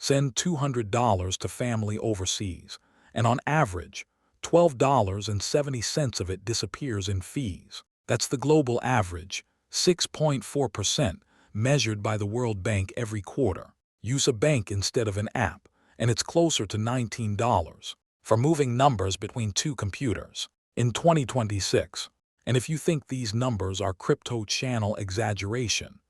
Send $200 to family overseas, and on average, $12.70 of it disappears in fees. That's the global average, 6.4%, measured by the World Bank every quarter. Use a bank instead of an app, and it's closer to $19 for moving numbers between two computers in 2026. And if you think these numbers are crypto channel exaggeration,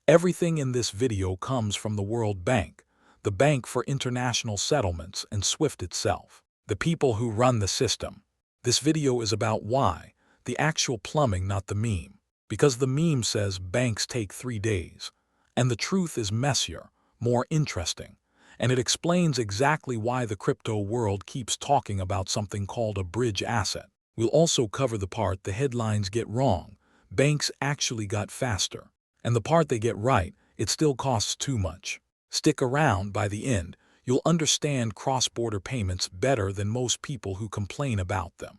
everything in this video comes from the World Bank, the Bank for International Settlements, and SWIFT itself, the people who run the system. This video is about why, the actual plumbing, not the meme. Because the meme says banks take 3 days, and the truth is messier, more interesting, and it explains exactly why the crypto world keeps talking about something called a bridge asset. We'll also cover the part the headlines get wrong, banks actually got faster, and the part they get right, it still costs too much. Stick around. By the end, you'll understand cross-border payments better than most people who complain about them.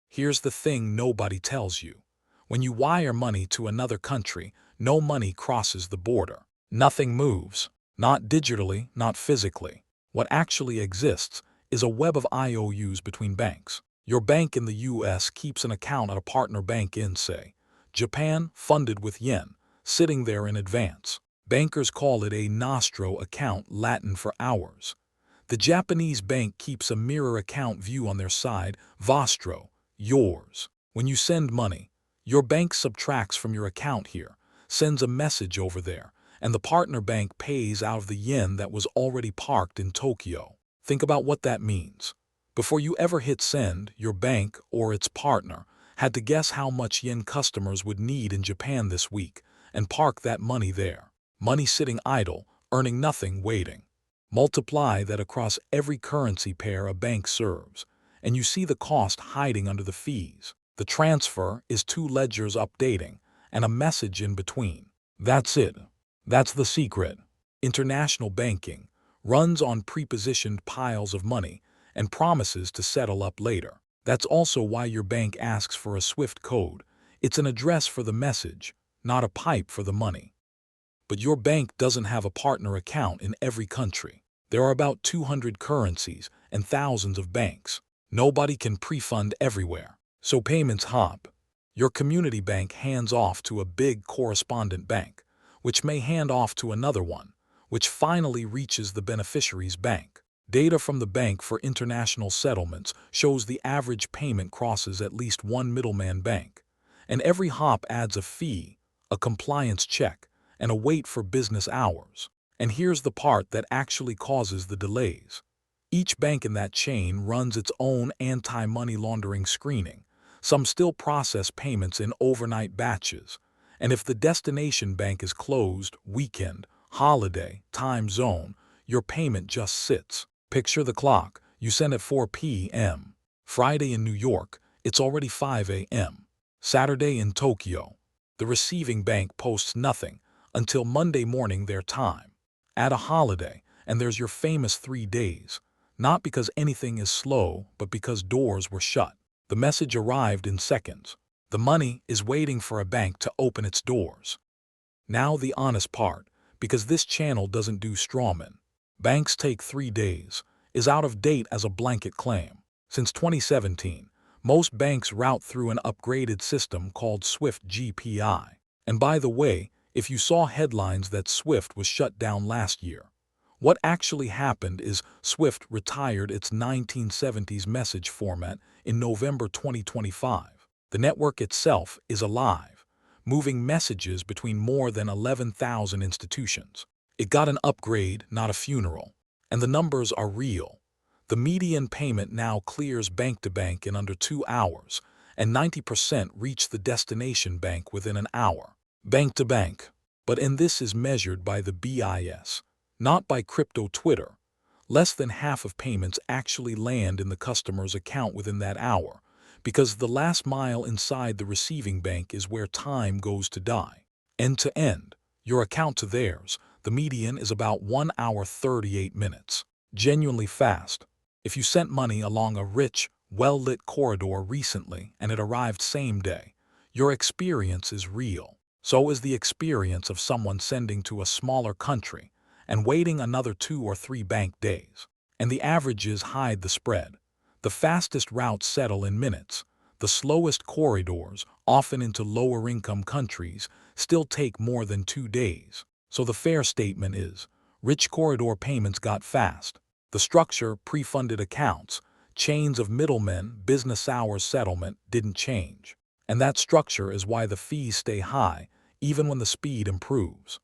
Here's the thing nobody tells you. When you wire money to another country, no money crosses the border. Nothing moves. Not digitally, not physically. What actually exists is a web of IOUs between banks. Your bank in the US keeps an account at a partner bank in, say, Japan, funded with yen, sitting there in advance. Bankers call it a nostro account, Latin for ours. The Japanese bank keeps a mirror account view on their side, vostro, yours. When you send money, your bank subtracts from your account here, sends a message over there, and the partner bank pays out of the yen that was already parked in Tokyo. Think about what that means. Before you ever hit send, your bank, or its partner, had to guess how much yen customers would need in Japan this week and park that money there. Money sitting idle, earning nothing, waiting. Multiply that across every currency pair a bank serves, and you see the cost hiding under the fees. The transfer is 2 ledgers updating, and a message in between. That's it. That's the secret. International banking runs on prepositioned piles of money and promises to settle up later. That's also why your bank asks for a SWIFT code. It's an address for the message, not a pipe for the money. But your bank doesn't have a partner account in every country. There are about 200 currencies and thousands of banks. Nobody can pre-fund everywhere. So payments hop. Your community bank hands off to a big correspondent bank, which may hand off to another one, which finally reaches the beneficiary's bank. Data from the Bank for International Settlements shows the average payment crosses at least one middleman bank, and every hop adds a fee, a compliance check, and a wait for business hours. And here's the part that actually causes the delays. Each bank in that chain runs its own anti-money laundering screening. Some still process payments in overnight batches, and if the destination bank is closed, weekend, holiday, time zone, your payment just sits. Picture the clock. You send at 4 p.m. Friday in New York, it's already 5 a.m. Saturday in Tokyo. The receiving bank posts nothing until Monday morning their time. Add a holiday, and there's your famous 3 days. Not because anything is slow, but because doors were shut. The message arrived in seconds. The money is waiting for a bank to open its doors. Now the honest part, because this channel doesn't do strawmen. Banks take 3 days, is out of date as a blanket claim. Since 2017, most banks route through an upgraded system called SWIFT GPI. And by the way, if you saw headlines that SWIFT was shut down last year, what actually happened is SWIFT retired its 1970s message format in November 2025. The network itself is alive, moving messages between more than 11,000 institutions. It got an upgrade, not a funeral. And the numbers are real. The median payment now clears bank to bank in under 2 hours, and 90% reach the destination bank within an hour. Bank to bank. But and this is measured by the BIS, not by crypto Twitter. Less than half of payments actually land in the customer's account within that hour, because the last mile inside the receiving bank is where time goes to die. End to end, your account to theirs, the median is about 1 hour 38 minutes. Genuinely fast. If you sent money along a rich, well-lit corridor recently and it arrived same day, your experience is real. So is the experience of someone sending to a smaller country and waiting another 2 or 3 bank days. And the averages hide the spread. The fastest routes settle in minutes. The slowest corridors, often into lower-income countries, still take more than 2 days. So the fair statement is, rich corridor payments got fast. The structure, pre-funded accounts, chains of middlemen, business hours settlement didn't change. And that structure is why the fees stay high, even when the speed improves.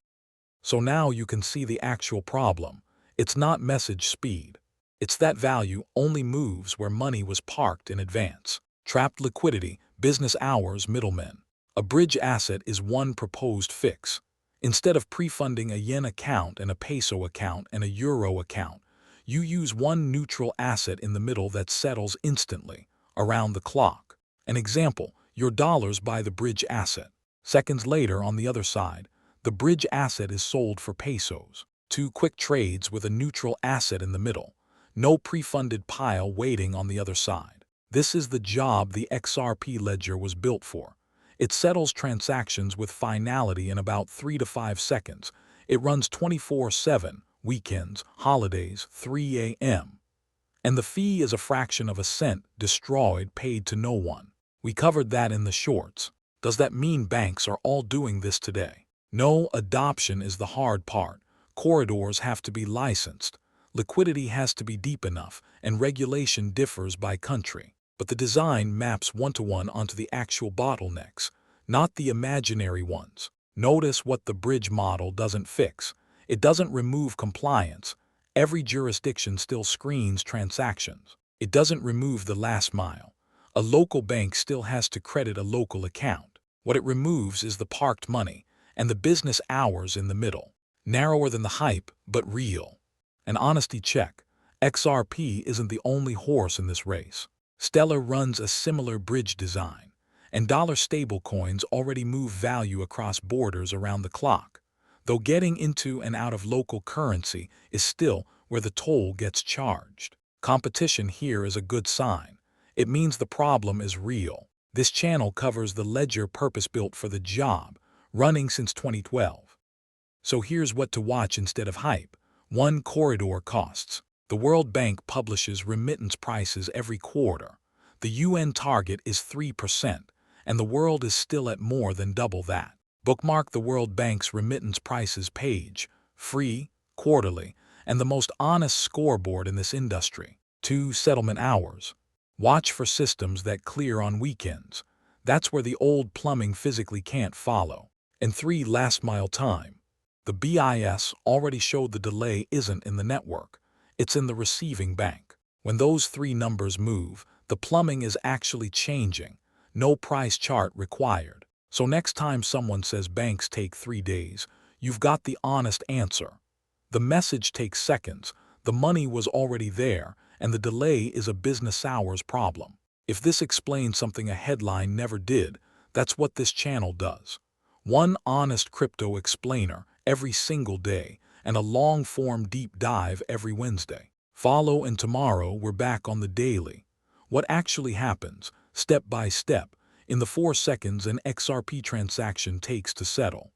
So now you can see the actual problem. It's not message speed. It's that value only moves where money was parked in advance. Trapped liquidity, business hours, middlemen. A bridge asset is one proposed fix. Instead of pre-funding a yen account and a peso account and a euro account, you use one neutral asset in the middle that settles instantly, around the clock. An example, your dollars buy the bridge asset. Seconds later, on the other side, the bridge asset is sold for pesos. 2 quick trades with a neutral asset in the middle. No pre-funded pile waiting on the other side. This is the job the XRP ledger was built for. It settles transactions with finality in about 3 to 5 seconds. It runs 24/7, weekends, holidays, 3 a.m. And the fee is a fraction of a cent, destroyed, paid to no one. We covered that in the shorts. Does that mean banks are all doing this today? No, adoption is the hard part. Corridors have to be licensed. Liquidity has to be deep enough, and regulation differs by country. But the design maps one-to-one onto the actual bottlenecks, not the imaginary ones. Notice what the bridge model doesn't fix. It doesn't remove compliance. Every jurisdiction still screens transactions. It doesn't remove the last mile. A local bank still has to credit a local account. What it removes is the parked money and the business hours in the middle. Narrower than the hype, but real. An honesty check. XRP isn't the only horse in this race. Stellar runs a similar bridge design, and dollar stablecoins already move value across borders around the clock, though getting into and out of local currency is still where the toll gets charged. Competition here is a good sign. It means the problem is real. This channel covers the ledger purpose-built for the job, running since 2012. So here's what to watch instead of hype. 1. Corridor costs. The World Bank publishes remittance prices every quarter. The UN target is 3%, and the world is still at more than double that. Bookmark the World Bank's remittance prices page, free, quarterly, and the most honest scoreboard in this industry. 2. Settlement hours. Watch for systems that clear on weekends. That's where the old plumbing physically can't follow. And 3. Last mile time. The BIS already showed the delay isn't in the network. It's in the receiving bank. When those 3 numbers move, the plumbing is actually changing. No price chart required. So next time someone says banks take 3 days, you've got the honest answer. The message takes seconds, the money was already there, and the delay is a business hours problem. If this explains something a headline never did, that's what this channel does. One honest crypto explainer every single day, and a long-form deep dive every Wednesday. Follow, and tomorrow we're back on the daily. What actually happens, step by step, in the 4 seconds an XRP transaction takes to settle.